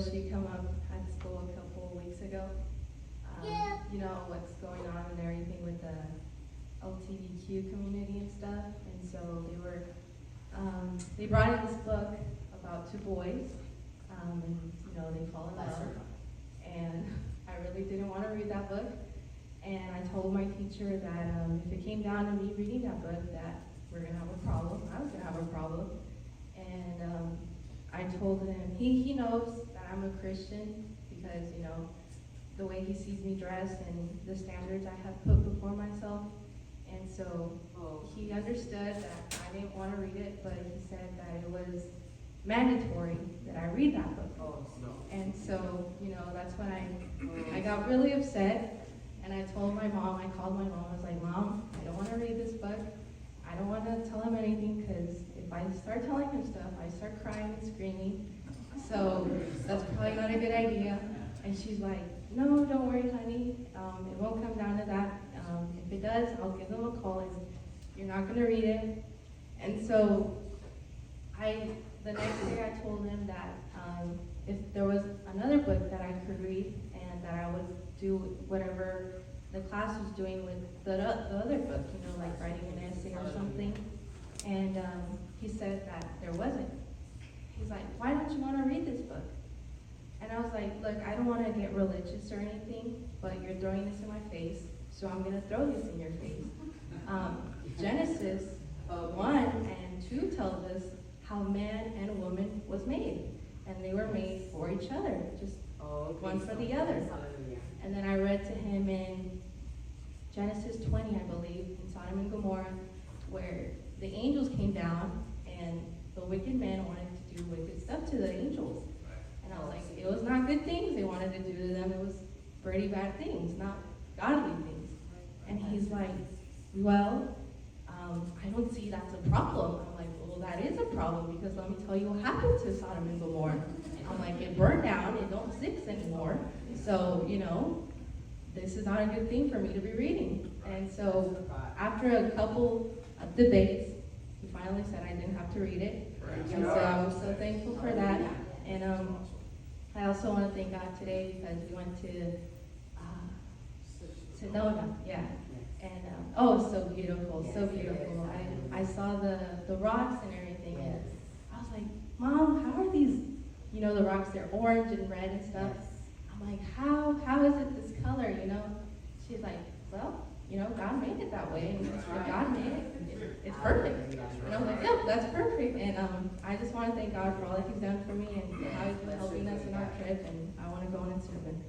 she come up at school a couple of weeks ago. You know what's going on and everything with the LGBTQ community and stuff. And so they brought in this book about two boys, and you know they fall in love. And I really didn't want to read that book. And I told my teacher that if it came down to me reading that book, that we're gonna have a problem. I was gonna have a problem. And I told him he knows that I'm a Christian because you know the way he sees me dressed and the standards I have put before myself. And so he understood that I didn't want to read it, but he said that it was mandatory that I read that book. And so, you know, that's when I got really upset, and I told my mom, I called my mom, I was like, Mom, I don't want to read this book. I don't want to tell him anything, because if I start telling him stuff, I start crying and screaming. So that's probably not a good idea. And she's like, no, don't worry, honey. It won't come down to that. If it does, I'll give them a call, and you're not going to read it. And so the next day I told him that if there was another book that I could read and that I would do whatever the class was doing with the other book, you know, like writing an essay or something. And he said that there wasn't. He's like, why don't you want to read this book? And I was like, look, I don't want to get religious or anything, but you're throwing this in my face, so I'm going to throw this in your face. Genesis 1 and 2 tells us how man and woman was made. And they were made for each other, just one for the other. And then I read to him in Genesis 20, I believe, in Sodom and Gomorrah, where the angels came down and the wicked men wanted to do wicked stuff to the angels. And I was like, it was not good things they wanted to do to them. It was pretty bad things, not godly things. And he's like, well, I don't see that's a problem. I'm like, well, that is a problem, because let me tell you what happened to Sodom and Gomorrah. I'm like, it burned down, it don't exist anymore. So, you know, this is not a good thing for me to be reading. And so after a couple of debates, he finally said I didn't have to read it. And so I'm so thankful for that. And I also want to thank God today because we went to Sedona, yeah. And so beautiful, so beautiful. I saw the rocks and everything, and I was like, Mom, how are these, you know, the rocks, they're orange and red and stuff. I'm like, how is it this color, you know? She's like, well, you know, God made it that way, and if God made it, it's perfect. And I was like, yep, that's perfect. And I just want to thank God for all that He's done for me and how He's helping us in our trip, and I want to go on and serve Him.